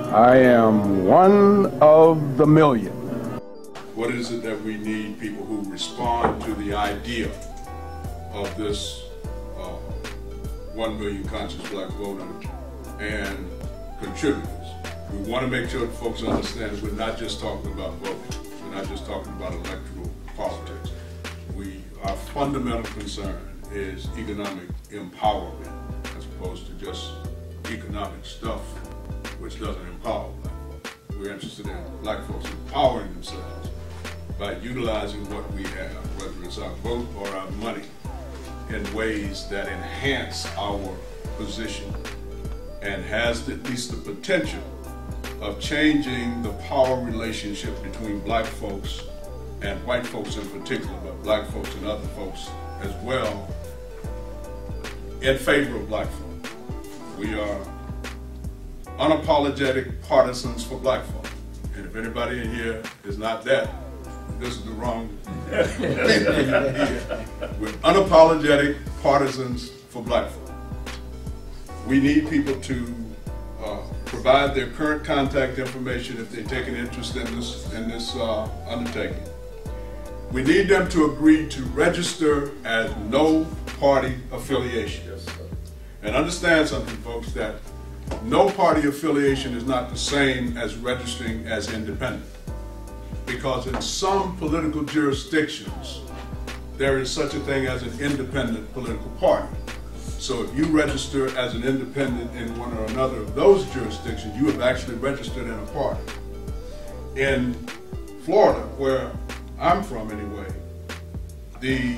I am one of the million. What is it that we need? People who respond to the idea of this 1 million conscious black voters and contributors. We want to make sure that folks understand that we're not just talking about voting. We're not just talking about electoral politics. Our fundamental concern is economic empowerment as opposed to just economic stuff which doesn't empower black folks. We're interested in black folks empowering themselves by utilizing what we have, whether it's our vote or our money, in ways that enhance our position and has at least the potential of changing the power relationship between black folks and white folks in particular, but black folks and other folks as well, in favor of black folks. We are unapologetic partisans for black folk. And if anybody in here is not that, this is the wrong people. We're unapologetic partisans for black folk. We need people to provide their current contact information if they take an interest in this undertaking. We need them to agree to register as no party affiliation. Yes, sir. And understand something, folks, that no party affiliation is not the same as registering as independent. Because in some political jurisdictions, there is such a thing as an independent political party. So if you register as an independent in one or another of those jurisdictions, you have actually registered in a party. In Florida, where I'm from anyway, the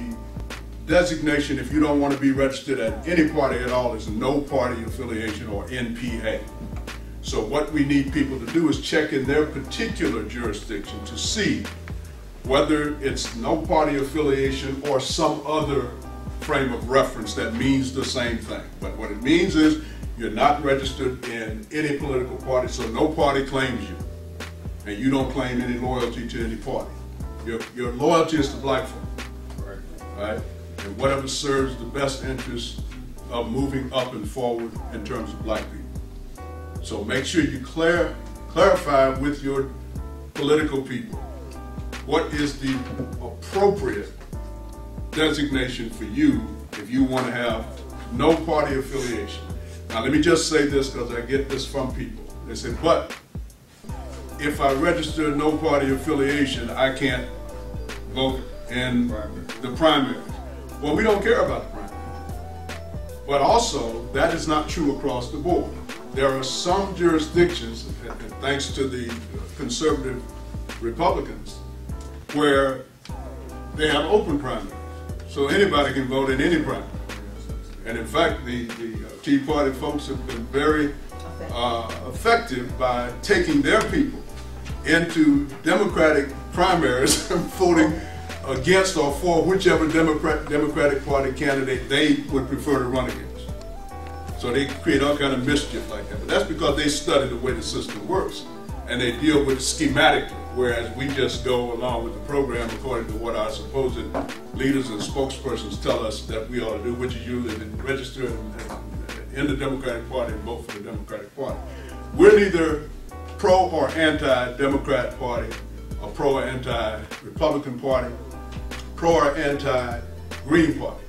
designation, if you don't want to be registered at any party at all, is no party affiliation, or NPA. So what we need people to do is check in their particular jurisdiction to see whether it's no party affiliation or some other frame of reference that means the same thing. But what it means is you're not registered in any political party, so no party claims you. And you don't claim any loyalty to any party. Your loyalty is to black folk, right? And whatever serves the best interest of moving up and forward in terms of black people. So make sure you clarify with your political people what is the appropriate designation for you if you want to have no party affiliation. Now let me just say this, because I get this from people. They say, but if I register no party affiliation, I can't vote in the primary. Well, we don't care about the primary. But also, that is not true across the board. There are some jurisdictions, and thanks to the conservative Republicans, where they have open primaries. So anybody can vote in any primary. And in fact, the Tea Party folks have been very effective by taking their people into Democratic primaries and voting against or for whichever Democratic Party candidate they would prefer to run against. So they create all kind of mischief like that. But that's because they study the way the system works and they deal with it schematically, whereas we just go along with the program according to what our supposed leaders and spokespersons tell us that we ought to do, which is usually to register in the Democratic Party and vote for the Democratic Party. We're neither pro or anti-Democrat Party, or pro or anti-Republican Party, pro or anti-Green Party.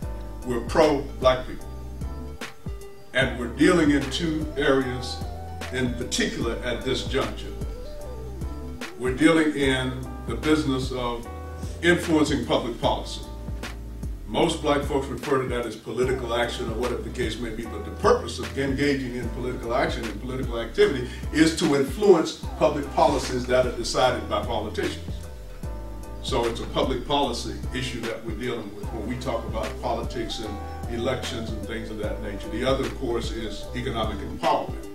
We're pro-black people. And we're dealing in two areas in particular at this juncture. We're dealing in the business of influencing public policy. Most black folks refer to that as political action or whatever the case may be, but the purpose of engaging in political action and political activity is to influence public policies that are decided by politicians. So it's a public policy issue that we're dealing with when we talk about politics and elections and things of that nature. The other, of course, is economic empowerment.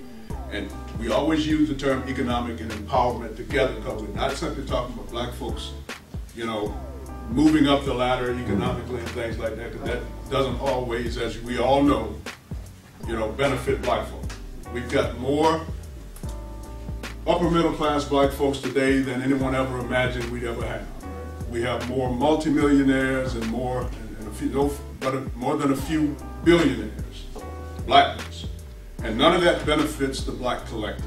And we always use the term economic and empowerment together because we're not simply talking about black folks, moving up the ladder economically and things like that, because that doesn't always, as we all know, benefit black folk. We've got more upper middle class black folks today than anyone ever imagined we'd ever have. We have more multimillionaires and more than a few billionaires, black ones. And none of that benefits the black collective.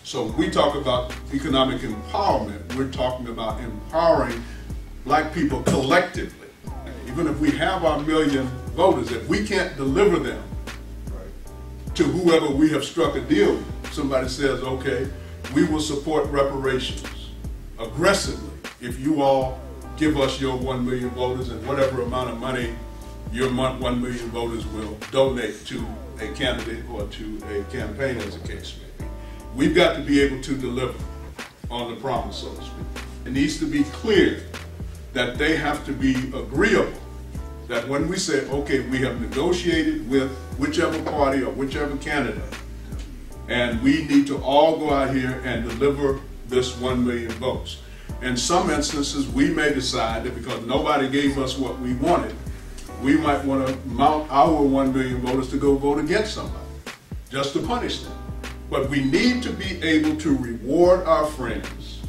So when we talk about economic empowerment, we're talking about empowering black people collectively. Even if we have our million voters, if we can't deliver them to whoever we have struck a deal with, somebody says, okay, we will support reparations aggressively if you all give us your 1 million voters and whatever amount of money your 1 million voters will donate to a candidate or to a campaign, as the case may be. We've got to be able to deliver on the promise, so to speak. It needs to be clear that they have to be agreeable, that when we say, okay, we have negotiated with whichever party or whichever candidate, and we need to all go out here and deliver this 1 million votes. In some instances, we may decide that because nobody gave us what we wanted, we might want to mount our 1 million voters to go vote against somebody, just to punish them. But we need to be able to reward our friends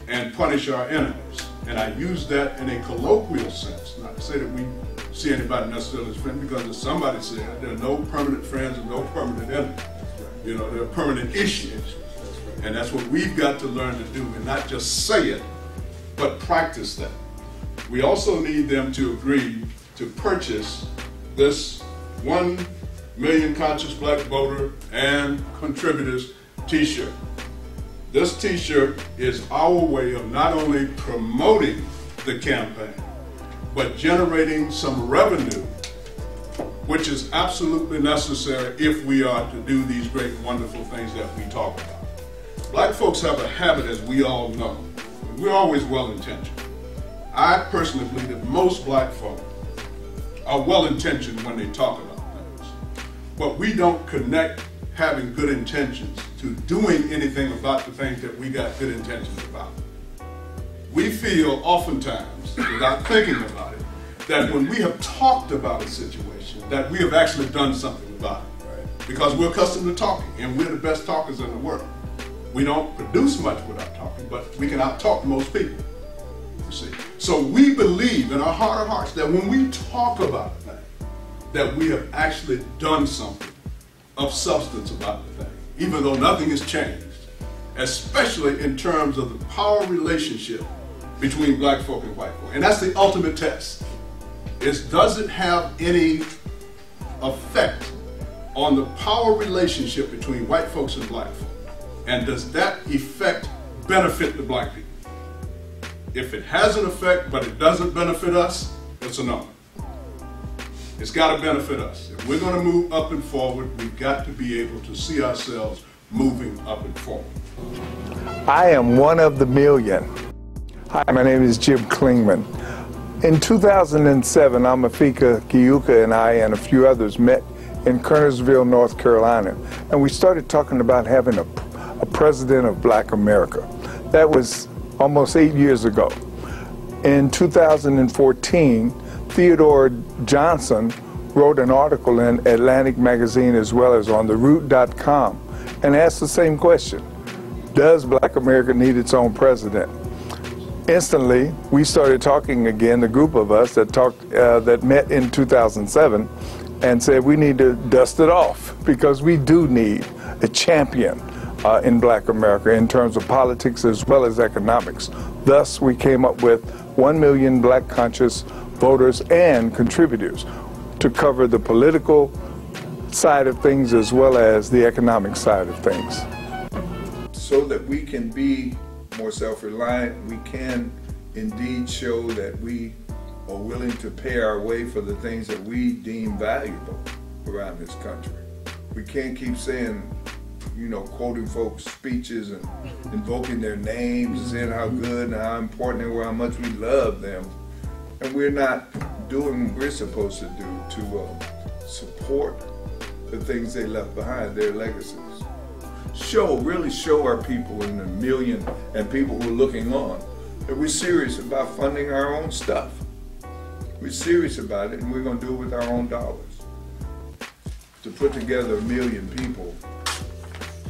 and punish our enemies. And I use that in a colloquial sense, not to say that we see anybody necessarily as friends, because as somebody said, there are no permanent friends and no permanent enemies. There are permanent issues. And that's what we've got to learn to do, and not just say it, but practice that. We also need them to agree to purchase this 1 million conscious black voter and contributors t-shirt. This t-shirt is our way of not only promoting the campaign, but generating some revenue, which is absolutely necessary if we are to do these great and wonderful things that we talk about. Black folks have a habit, as we all know. We're always well-intentioned. I personally believe that most black folk are well-intentioned when they talk about things. But we don't connect having good intentions to doing anything about the things that we got good intentions about. We feel oftentimes, without thinking about it, that when we have talked about a situation, that we have actually done something about it. Right? Because we're accustomed to talking, and we're the best talkers in the world. We don't produce much without talking, but we can out-talk most people, you see. So we believe in our heart of hearts that when we talk about a thing, that we have actually done something of substance about the thing, even though nothing has changed, especially in terms of the power relationship between black folk and white folk. And that's the ultimate test. Does it have any effect on the power relationship between white folks and black folk? And does that effect benefit the black people? If it has an effect, but it doesn't benefit us, it's a no. It's got to benefit us. If we're going to move up and forward, we've got to be able to see ourselves moving up and forward. I am one of the million. Hi, my name is Jim Klingman. In 2007, Amafika Kiuka and I and a few others met in Kernersville, North Carolina, and we started talking about having a president of Black America. That was almost 8 years ago. In 2014, Theodore Johnson wrote an article in Atlantic Magazine as well as on TheRoot.com and asked the same question: does Black America need its own president? Instantly, we started talking again, the group of us that met in 2007, and said we need to dust it off because we do need a champion in Black America in terms of politics as well as economics. Thus, we came up with 1 million black conscious voters and contributors to cover the political side of things as well as the economic side of things. So that we can be more self-reliant, we can indeed show that we are willing to pay our way for the things that we deem valuable around this country. We can't keep saying, quoting folks' speeches and invoking their names and saying how good and how important they were, how much we love them. And we're not doing what we're supposed to do to support the things they left behind, their legacies. Really show our people in the million and people who are looking on that we're serious about funding our own stuff. We're serious about it, and we're going to do it with our own dollars. To put together 1 million people,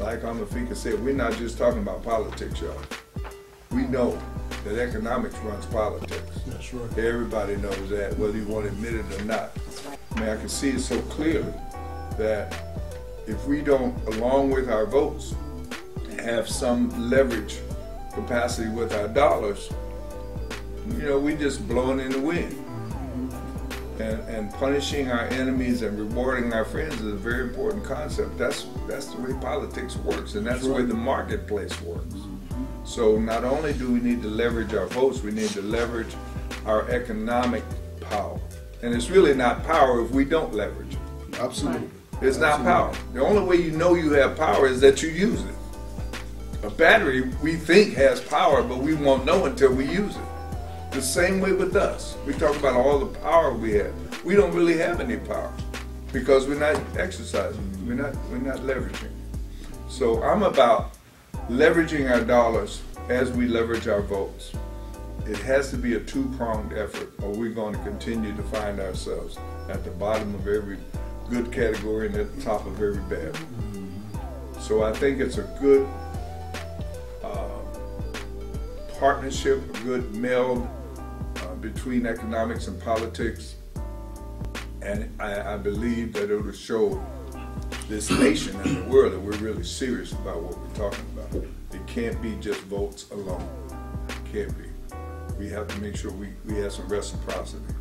like Amefika said, we're not just talking about politics, y'all. We know that economics runs politics. That's right. Everybody knows that, whether you want to admit it or not. I mean, I can see it so clearly that if we don't, along with our votes, have some leverage capacity with our dollars, you know, we just blowing in the wind. And punishing our enemies and rewarding our friends is a very important concept. That's the way politics works, and that's the way the marketplace works. So not only do we need to leverage our votes, we need to leverage our economic power. And it's really not power if we don't leverage it. Absolutely. It's not power. The only way you know you have power is that you use it. A battery, we think has power, but we won't know until we use it. The same way with us. We talk about all the power we have. We don't really have any power because we're not exercising. We're not leveraging. So I'm about leveraging our dollars as we leverage our votes. It has to be a two-pronged effort, or we're going to continue to find ourselves at the bottom of every good category and at the top of every bad one. So I think it's a good partnership, a good meld between economics and politics, and I believe that it will show this nation and the world that we're really serious about what we're talking about. It can't be just votes alone. It can't be. We have to make sure we have some reciprocity.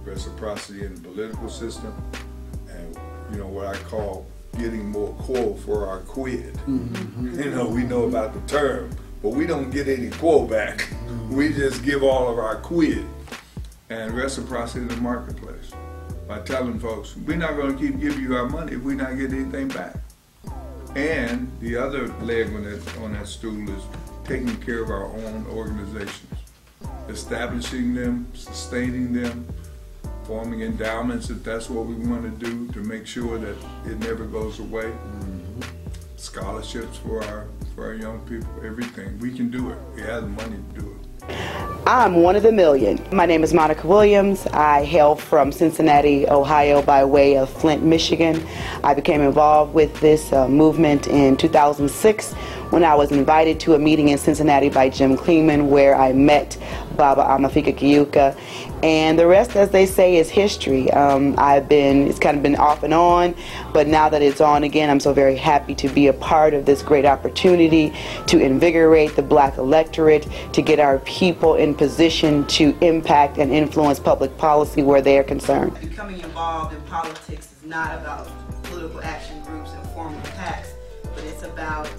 Reciprocity in the political system, and you know what I call getting more quo for our quid. You know, we know about the term, but we don't get any quo back. We just give all of our quid. And reciprocity in the marketplace. By telling folks, we're not going to keep giving you our money if we're not getting anything back. And the other leg on that stool is taking care of our own organizations. Establishing them, sustaining them, forming endowments if that's what we want to do to make sure that it never goes away. Scholarships for our young people, everything. We can do it. We have the money to do it. I'm one of the million. My name is Monica Williams. I hail from Cincinnati, Ohio by way of Flint, Michigan. I became involved with this movement in 2006 when I was invited to a meeting in Cincinnati by Jim Klingman where I met Baba Amefika Kiyuka, and the rest, as they say, is history. It's kind of been off and on, but now that it's on again, I'm so very happy to be a part of this great opportunity to invigorate the black electorate, to get our people in position to impact and influence public policy where they are concerned. Becoming involved in politics is not about political action groups and formal PACs, but it's about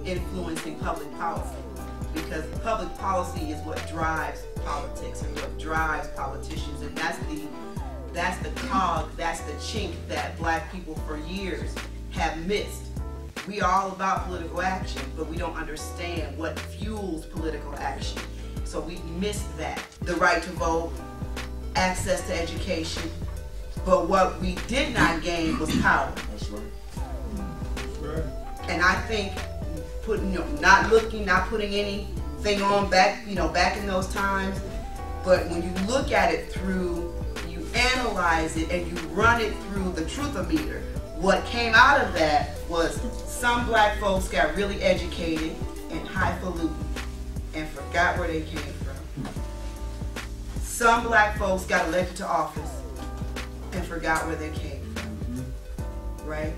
influencing public policy. Because public policy is what drives politics and what drives politicians, and that's the cog, that's the chink that black people for years have missed. We are all about political action, but we don't understand what fuels political action. So we missed that. The right to vote, access to education, but what we did not gain was power. That's right. That's right. And I think not putting anything on back in those times, but when you look at it through, you analyze it and you run it through the truthometer, what came out of that was some black folks got really educated and highfalutin and forgot where they came from. Some black folks got elected to office and forgot where they came from, right?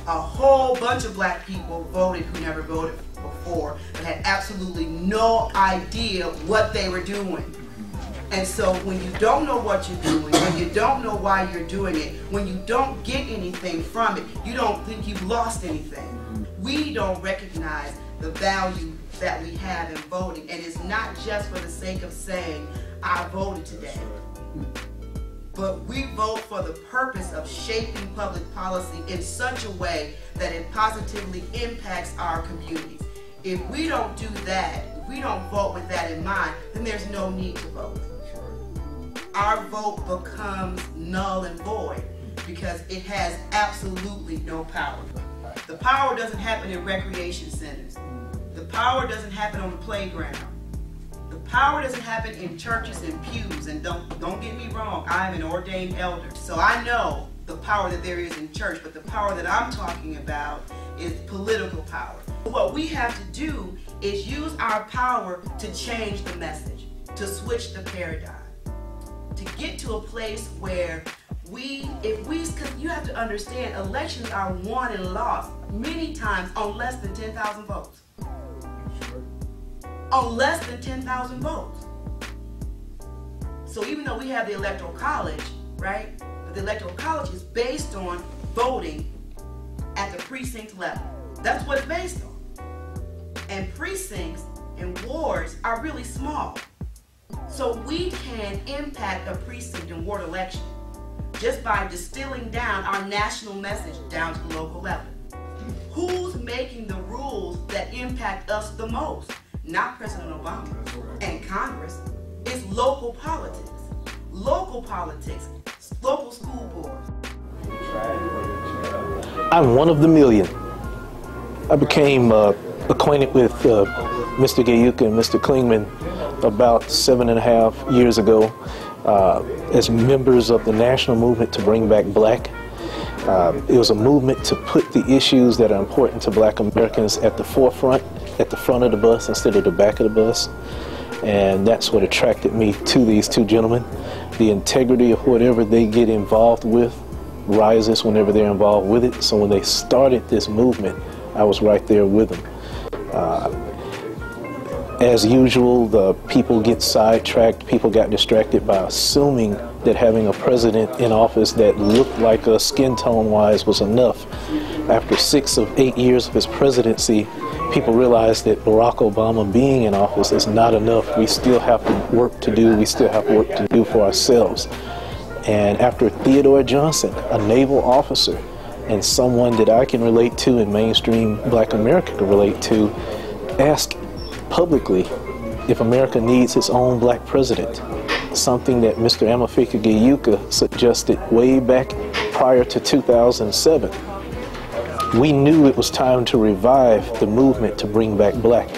A whole bunch of black people voted who never voted before, but had absolutely no idea what they were doing. And so when you don't know what you're doing, when you don't know why you're doing it, when you don't get anything from it, you don't think you've lost anything. We don't recognize the value that we have in voting, and it's not just for the sake of saying, I voted today. But we vote for the purpose of shaping public policy in such a way that it positively impacts our communities. If we don't do that, if we don't vote with that in mind, then there's no need to vote. Our vote becomes null and void because it has absolutely no power. The power doesn't happen in recreation centers. The power doesn't happen on the playground. The power doesn't happen in churches and pews, and don't get me wrong, I'm an ordained elder, so I know the power that there is in church, but the power that I'm talking about is political power. What we have to do is use our power to change the message, to switch the paradigm, to get to a place where because you have to understand, elections are won and lost many times on less than 10,000 votes. On less than 10,000 votes. So even though we have the Electoral College, right? But the Electoral College is based on voting at the precinct level. That's what it's based on. And precincts and wards are really small. So we can impact a precinct and ward election just by distilling down our national message down to the local level. Who's making the rules that impact us the most? Not President Obama and Congress. It's local politics. Local politics. Local school boards. I'm one of the million. I became acquainted with Mr. Gayuka and Mr. Klingman about 7.5 years ago as members of the national movement to bring back black. It was a movement to put the issues that are important to black Americans at the forefront, at the front of the bus instead of the back of the bus. And that's what attracted me to these two gentlemen. The integrity of whatever they get involved with rises whenever they're involved with it. So when they started this movement, I was right there with them. As usual, the people get sidetracked. People got distracted by assuming that having a president in office that looked like us skin tone-wise was enough. After 6 of 8 years of his presidency, people realized that Barack Obama being in office is not enough. We still have work to do. We still have work to do for ourselves. And after Theodore Johnson, a naval officer, and someone that I can relate to and mainstream black America can relate to, asked publicly if America needs its own black president, something that Mr. Amefika Gayuka suggested way back prior to 2007. We knew it was time to revive the movement to bring back black.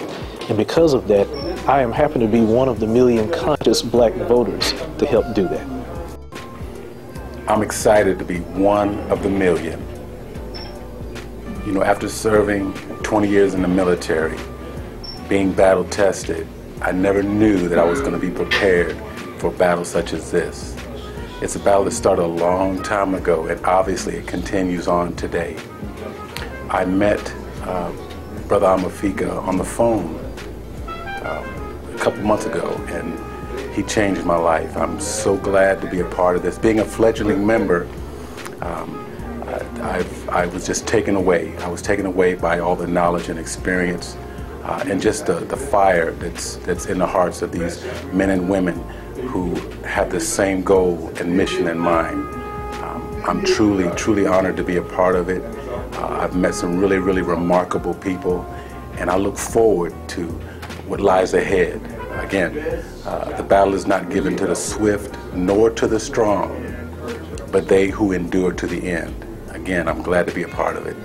And because of that, I am happy to be one of the million conscious black voters to help do that. I'm excited to be one of the million. You know, after serving 20 years in the military, being battle tested, I never knew that I was going to be prepared for a battle such as this. It's a battle that started a long time ago, and obviously it continues on today. I met Brother Amefika on the phone a couple months ago, and he changed my life. I'm so glad to be a part of this. Being a fledgling member, I was just taken away. I was taken away by all the knowledge and experience and just the fire that's in the hearts of these men and women who have the same goal and mission in mind. I'm truly, truly honored to be a part of it. I've met some really, really remarkable people, and I look forward to what lies ahead. Again, the battle is not given to the swift nor to the strong, but they who endure to the end. Again, I'm glad to be a part of it.